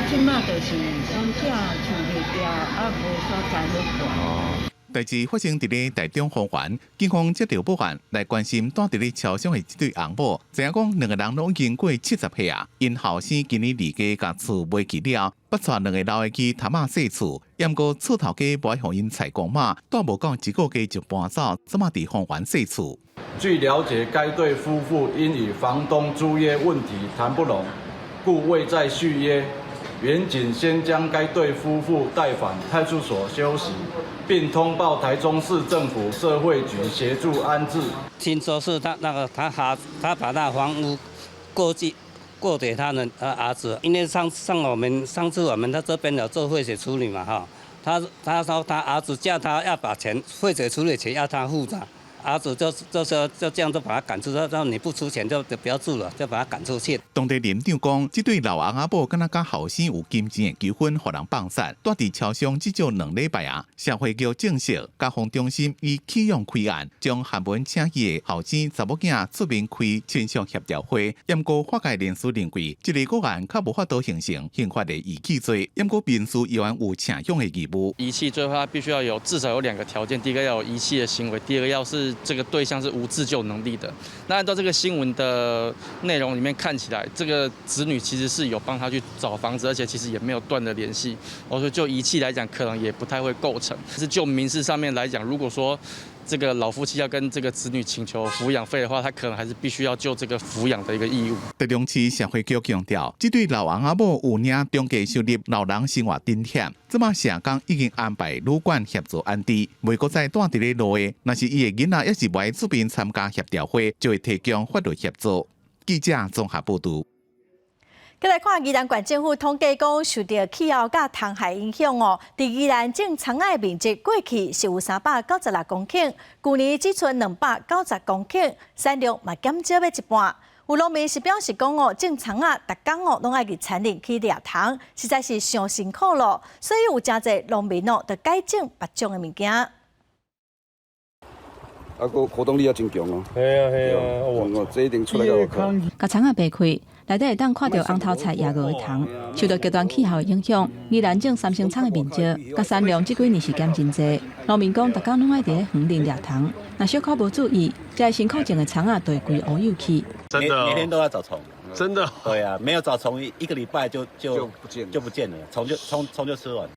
即马就是乡下厝卖掉，无所在好看。代志发生伫咧台中丰原，警方接到报案来关心住伫咧桥上的这对翁某，知影讲2个人拢已经过70岁啊，因后生今年离家甲厝卖去了，捌带2个老的去潭仔洗厝，也毋过厝头家无爱互因采光码，带无到1个月就搬走，怎么伫丰原洗厝？据了解，该对夫妇因与房东租约问题谈不拢，故未再续约。原警先将该对夫妇带返派出所休息，并通报台中市政府社会局协助安置。听说是他把那房屋过给他的儿子，因为上次我们他这边有做废水处理嘛哈，他说他儿子叫他要把废水处理钱要他付的。儿子就这样就把他赶出，说你不出钱就不要住了，就把他赶出去。当地林长讲，这对老翁仔某敢若甲后生有金钱的纠纷，互人放散，住伫桥上至少2礼拜啊。社会局证实，家防中心已启用开案，将韩文请去的后生查某囝出面开亲属协调会。也毋过法界人士认为，这个个案较无法度形成刑法的遗弃罪，也毋过民事依然有请用的义务。遗弃罪的话，必须要有至少有2个条件，第一个要有遗弃的行为，第二个要是这个对象是无自救能力的。那按照这个新闻的内容里面看起来，这个子女其实是有帮他去找房子，而且其实也没有断的联系。我说就遗弃来讲，可能也不太会构成。是就民事上面来讲，如果说这个老夫妻要跟这个子女请求抚养费的话，他可能还是必须要就这个抚养的一个义务。台中市社会局强调，这对老翁仔某有领中介收入，老人生活津贴。这马社工已经安排旅馆协助安置，袂阁再住伫咧路的。若是伊的囡仔，也是不爱出面参加协调会，就会提供法律协助。记者综合报道。再来看宜兰县政府统计讲，受到气候甲虫害影响哦，伫宜兰种葱仔的面积过去是有396公顷，去年只剩290公顷，产量嘛减少要一半。有农民是表示讲哦，种葱仔逐工哦拢爱去田里去掠虫，实在是上辛苦咯。所以有真侪农民哦，着改种别种的物件。活动力也真强哦。系啊，这一定出来个靠。甲葱仔掰开，内底会当看到红头菜、野鹅的虫。受到极端气候的影响，宜兰种3星葱的面积，甲产量这几年是减真济。农民讲，逐工拢爱伫咧园林掠虫，若小可无注意，这辛苦种的葱仔就会规乌有去。真的，每天都要找虫。真的。对啊，没有找虫，1个礼拜就不见了，虫就吃完。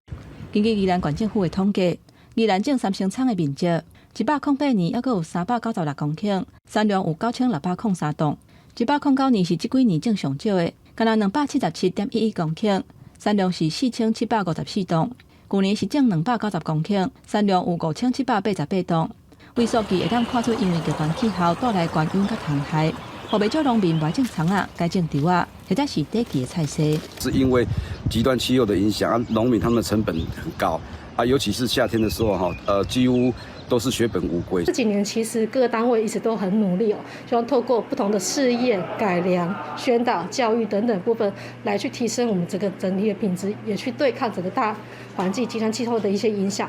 根据宜兰县政府的统计，宜兰种3星葱的面积，108年还阁有396公顷，产量有9603吨。109年是这几年种上少的，敢若277.11公顷，产量是4754吨。去年是种290公顷，产量有5788吨。为数据会当看出，因为极端气候带来高温甲虫害，互袂少农民不爱种葱仔，改种稻仔，或者是短期的菜色。是因为极端气候的影响，农民他们的成本很高啊，尤其是夏天的时候几乎都是血本无归。这几年其实各个单位一直都很努力希望透过不同的试验、改良、宣导、教育等等部分，来去提升我们整体的品质，也去对抗整个大环境、极端气候的一些影响。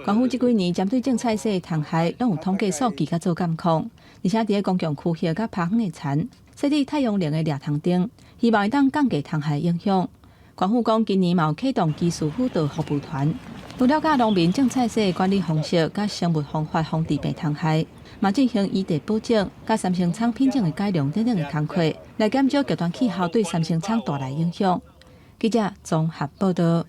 县府这几年针对种菜色的虫害，拢有统计数据甲做监控，而且伫咧公共区域甲爬远的田，设置太阳能的掠虫灯，希望会当降低虫害影响。县府讲，今年嘛有启动技术辅导服务团。有了解农民种菜色的管理方式、甲生物方法，防治病虫害，嘛进行移地保种、甲3星葱品种的改良等等的工作，来减少极端气候对3星葱带来影响。记者综合报道。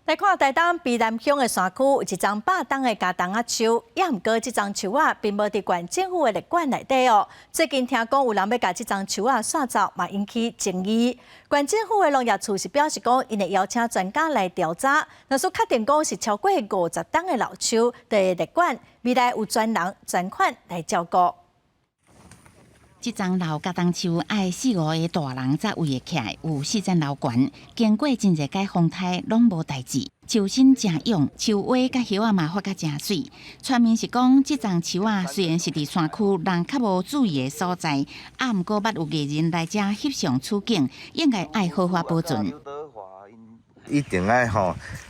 来看台东卑南乡的山区，有一丛8冬的加冬仔树，也毋过这丛树啊，并无伫县政府的立馆内底哦。最近听讲有人要甲这丛树啊刷走，嘛引起争议。县政府的农业处是表示讲，因会邀请专家来调查，若说确定讲是超过50冬的老树，就会立馆，未来有专人专款来照顾。这丛老甲当树爱4、5个大人才围得起来，有4层楼悬，经过真侪届风台，拢无代志。树身真勇，树花甲叶仔嘛发甲真水。传闻是讲，这丛树啊，虽然是伫山区人较无注意的所在，毋过捌有艺人来遮翕相取景，应该爱好好保存。一定爱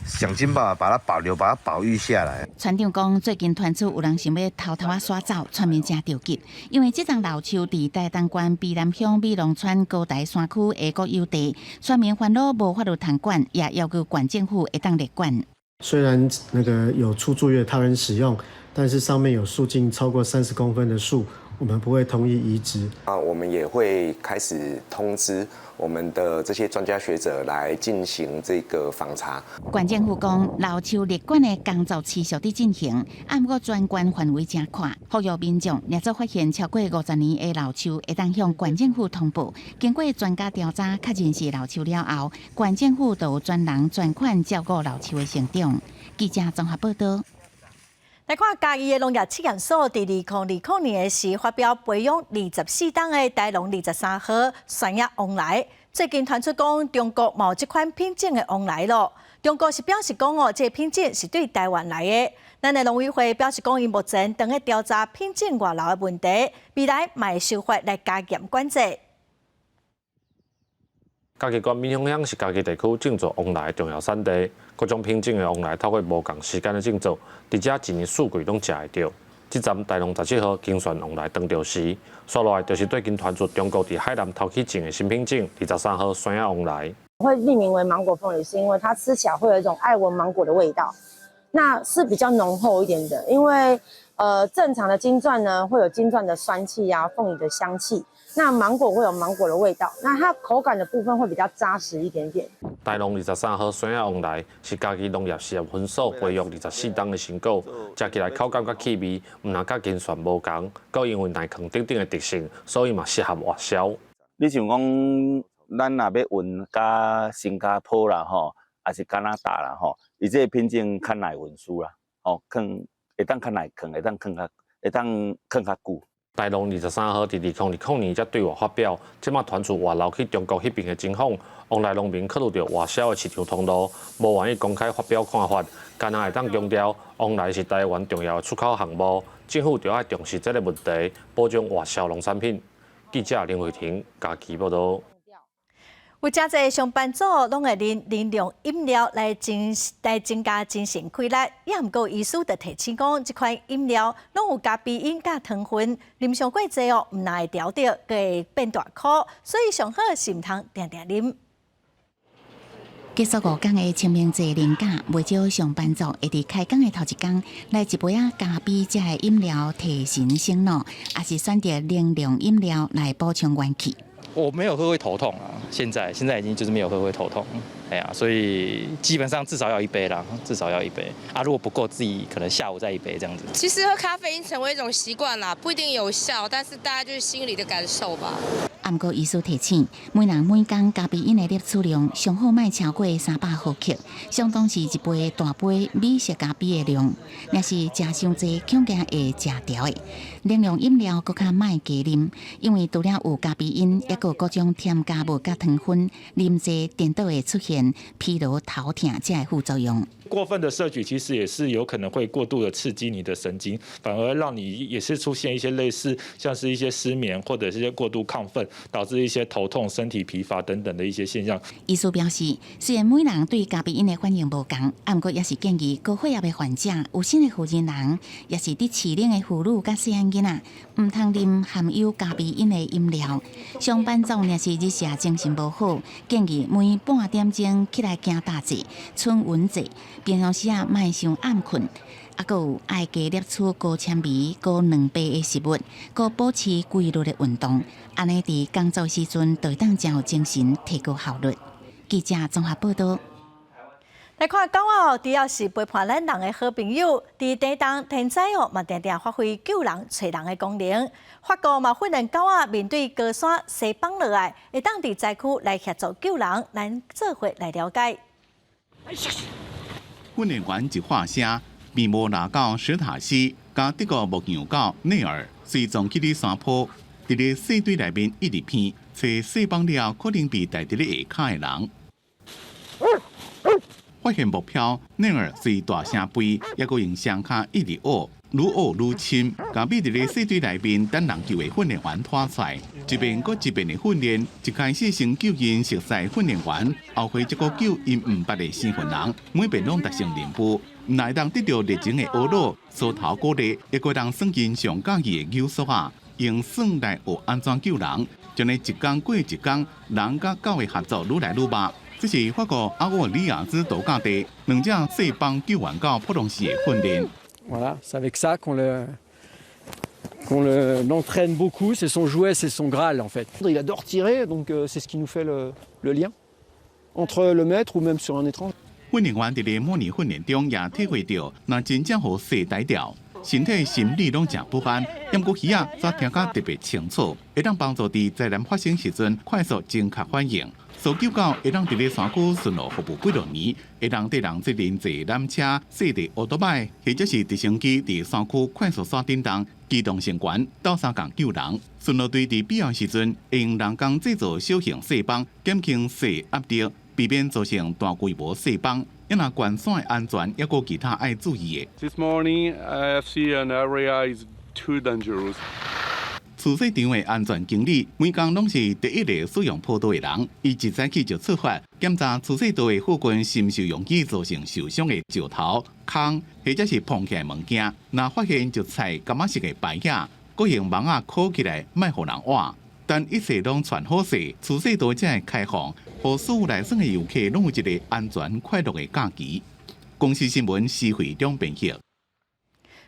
想尽办法把它保留、把它保育下来。船长讲，最近传出有人想要偷偷耍走，村民真着急，因为这丛老树伫台东县卑南乡美龙村高台山区的国有地，村民烦恼无法度通管，也要求县政府会当列管。虽然有出租予他人使用，但是上面有树径超过30公分的树，我们不会同意移植。我们也会开始通知我们的这些专家学者来进行这个访查。县政府讲，老树列管的工作持续地进行，不过专管范围真宽，呼吁民众若做发现超过50年的老树，会当向县政府通报。经过专家调查，确认是老树了后，县政府就有专人专款照顾老树的成长。记者综合报道。来看嘉义的农业试验所，伫2020年时发表培养24档的台农23号山野王来。最近传出讲中国冇这款品种的王来咯。中国是表示讲这品种是对台湾来的。咱的农委会表示讲，伊目前正在调查品种外流的问题，未来卖修法来加严管制。嘉义县闽乡乡是嘉义地区种植王来的重要产地，各种品种的王来透过无同时间的种植，伫遮一年四季拢食会到。这站台农17号精选王来登钓时，刷落来就是最近传出中国伫海南头起种的新品种23号山野王来。会命名为芒果凤梨，是因为它吃起来会有一种爱文芒果的味道，那是比较浓厚一点的。因为正常的金钻呢会有金钻的酸气啊，凤梨的香气。那芒果会有芒果的味道，那它口感的部分会比较扎实一点点。台农23号山野王来是嘉义农业试验分所培育24档的成果，食起来口感甲气味，唔但甲金钻无同，佮因为耐抗等等的特性，所以嘛适合外销。你像讲，咱若要运甲新加坡啦吼，还是加拿大啦吼，伊这个品种较耐运输啦，会当较耐扛，会当扛较久。台农23号伫2020年才对外发表，即马传出外流去中国迄边的情况，往来农民考虑到外销的市场通路，无愿意公开发表看法，干那会当强调，往来是台湾重要的出口项目，政府就要重视这个问题，保障外销农产品。记者林慧婷嘉义报道。有真侪上班族拢会啉能量饮料来增加精神快乐，也毋过医师就提醒讲，这款饮料拢有加鼻因加糖分，啉上过济毋但会调着，佮会变大苦，所以上好是毋通定定啉。结束5天的清明节连假，袂少上班族会伫开工的头一天来一杯加比这的饮料提神醒脑，也是选择能量饮料来补充元气。我没有喝会头痛啊，现在已经就是没有喝会头痛，哎呀，所以基本上至少要1杯啦，至少要1杯啊。如果不够，自己可能下午再1杯这样子。其实喝咖啡因成为一种习惯啦，不一定有效，但是大家就是心里的感受吧。不过医师提醒，每人每天咖啡因的摄取量上好莫超过300毫克，相当是一杯大杯美式咖啡的量。若是食伤济，恐惊会食调的。能量饮料搁较莫加啉，因为除了有咖啡因，也有各种添加物甲糖分，啉济颠倒会出现疲劳、头痛这类副作用。过分的摄取其实也是有可能会过度的刺激你的神经，反而让你也是出现一些类似像是一些失眠或者是一些过度亢奋，导致一些头痛、身体疲乏等等的一些现象。医师表示，虽然每人对咖啡因的反应无同，不过也是建议高血压的患者、有心的妇人，也是伫饲龄的妇女甲细汉囡仔，唔通啉含有咖啡因的饮料。上班族若是日夜精神无好，建议每半点钟起来行大节、春温者。平常时啊，莫伤暗困，还有爱加摄取高纤维、高蛋白的食物，佮保持规律的运动，安尼伫工作时阵就会当真有精神，提高效率。记者综合报道。来看狗仔，除了是陪伴咱人的好朋友，伫地动天灾嘛常常发挥救人、找人的功能。法国嘛训练狗仔面对高山西绑落来，会当伫灾区来协助救人，咱做伙来了解。训练员一话声，密谋拿到史塔西，甲德国牧羊狗内尔随从去哩山坡，伫咧细堆内面一直片，找细帮了可能被带伫咧下骹的人。发现目标，男儿随大声吠，也个用双骹一直握，愈握愈深，甲比伫咧细堆内面等人救的训练员拖出来。一遍搁一遍的训练，一开始先救因熟悉训练员，后回则个救因毋捌的新混人，每遍拢达成任务。乃当得到热情的学老，所头鼓励，一个人算因上介意的优素啊，用算来学安怎救人，将呢一天过一天，人甲狗的合作愈来愈密。这是法国阿沃里亚兹度假地两只细帮救援狗普隆斯的训练。Voilà, c'est avec ça qu'on l'entraîne beaucoup. C'est son jouet, c'est son Graal en fait. Il adore tirer, donc c'est ce qui nous fait le lien entre le maître ou même sur un étrange. 训练员伫咧模拟训练中也体会到，若真正好细呆掉，身体心理拢真不安。不过耳仔则听甲特别清楚，会当帮助伫灾难发生时阵快速正确反应。搜救狗会当伫咧山区顺路服务几落年，会当对人责任坐缆车、细地奥多摆，或者是直升机伫山区快速线顶动机动性悬，斗相共救人。顺路队伫必要时阵，会用人工制造小型细帮，减轻细压力，避免造成大规模细帮。因若悬线的安全，也有其他爱注意的。This morning, I have seen an area is too dangerous. 厝市场的安全经理，每工拢是第一个使用坡道的人。伊一早起就出发检查厝市道的附近是毋是容易造成受伤的石头、空，或者是碰起来物件。若发现就采柑仔色的白叶，搁用网仔箍起来，莫互人挖。但一切拢全好势，厝市道才会开放，互所有来耍的游客拢有一个安全快乐的假期。公司新闻施会长编辑。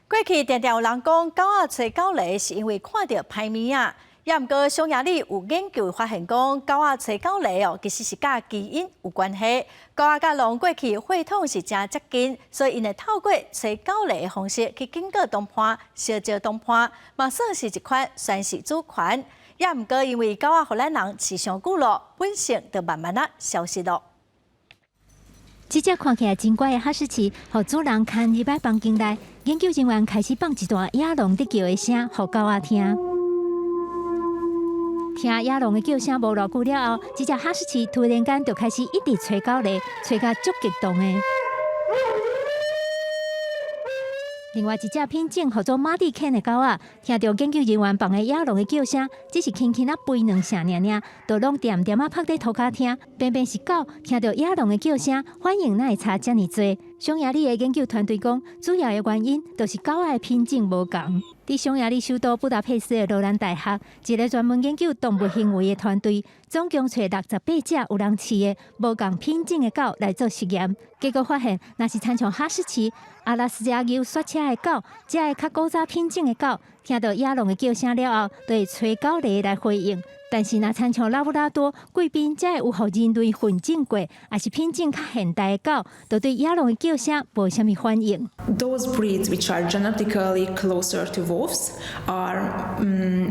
过去常常有人讲狗仔找狗犁是因为看到歹物啊，也毋过匈牙利有研究发现讲狗仔找狗犁其实是甲基因有关系。狗仔甲龙过去血统是真接近，所以因会透过找狗犁的方式去经过东坡、烧焦东坡，嘛算是一款宣示主权。也毋过因为狗仔互咱人饲上久了，本性就慢慢消失了。这只看起来真乖的哈士奇，互主人牵入来房间内，研究人员开始放一段野狼在叫的声，互狗仔听。听野狼的叫声无偌久了后，这只哈士奇突然间就开始一直找狗犁，找甲足激动的。另外一只品种叫做马蒂肯的狗仔，听到研究人员放的野狼的叫声，只是轻轻飞两下尔，就拢点点拍在涂骹听。偏偏是狗听到野狼的叫声，反应哪会差遮尔多？匈牙利的研究团队讲，主要的原因就是狗仔的品种无同。伫匈牙利首都布达佩斯的罗兰大学，一个专门研究动物行为的团队，总共找68只有人饲的无同品种的狗来做实验，结果发现，若是参像哈士奇、阿拉斯加牛雪车的狗，这个较古早品种的狗，听到野狼的叫声了后，就会吹狗犁来回应。但是，若参像拉布拉多、贵宾这有互人类混种过，还是品种较现代的狗，就对野狼的叫声无啥物反应。Those breeds which are genetically closer to wolves are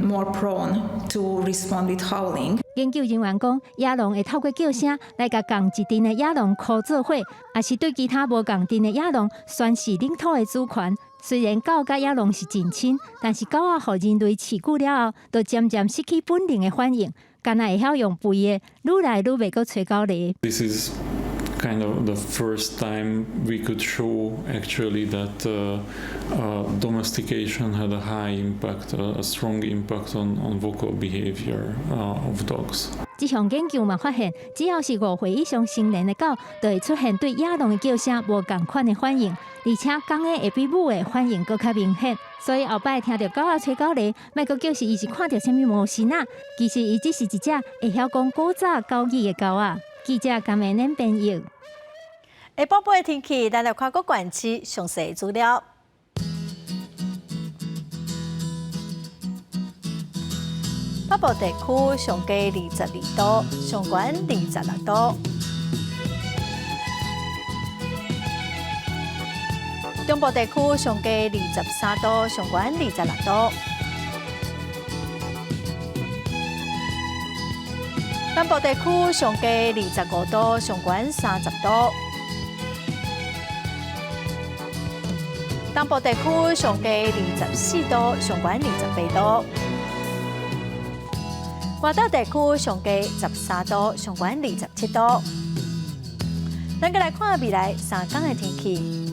more prone to respond with howling. 研究人员讲，野狼会透过叫声来甲共一阵的野狼靠做伙，也是对其他无共阵的野狼宣示领土的主权。虽然狗甲野狼是近亲，但是狗仔互人类饲久了后，就渐渐失去本能的反应，干那会晓用吠的，愈来愈袂阁找狗犁。This is kind of the first time we could show actually that domestication had a high impact, a strong impact on vocal behavior of dogs. 这项研究嘛发现，只要是5岁以上成年的狗，就会出现对野狼的叫声无同款的反应，而且公的会比母的反应更较明显。所以后摆听到狗仔吹狗犁，莫阁叫是伊是看到什么模型啊？其实伊只是一只会晓讲古早狗语的狗仔。记者甘美恁编译。下晡8的天气，咱来看各县市详细资料。北部地区上低22度，上悬26度；中部地区上低23度，上悬26度；南部地区上低25度，上悬30度；东部地区上低24度，上悬28度。外岛地区上低13度，上悬27度。咱个来看未来3天的天气。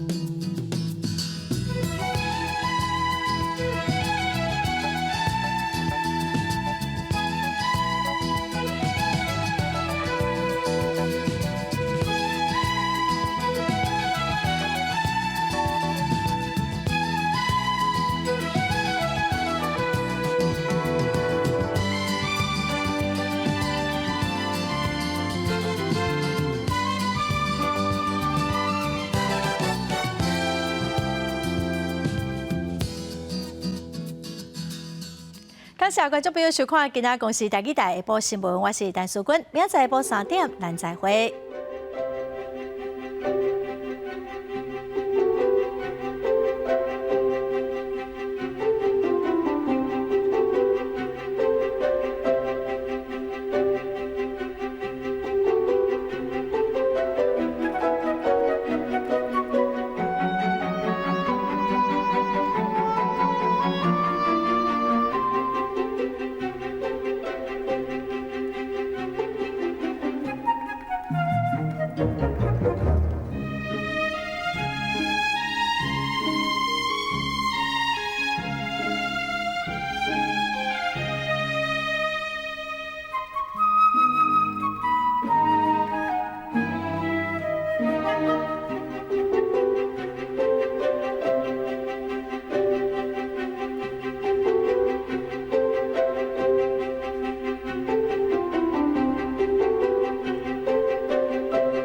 感谢观众朋友收看今仔公司台语台下晡新闻，我是陈淑君，明仔载下晡3点咱再会。